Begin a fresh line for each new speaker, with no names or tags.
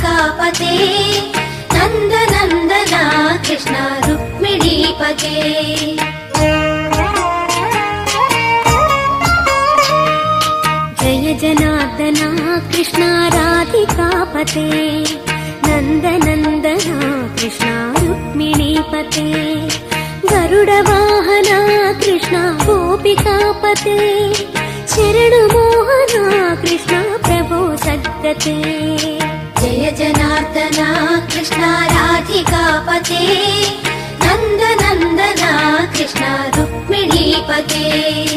राधिकापते नंद नंदना कृष्ण रुक्मिणीपते जय जनार्दना कृष्ण राधिकापते नंद नंदना कृष्ण रुक्मिणीपते गरुड वाहना कृष्ण गोपिकापते शरण मोहना कृष्ण प्रभो सद्गते जय जनार्दना कृष्ण राधिकापते नंद नंदना कृष्ण रुक्मिणीपते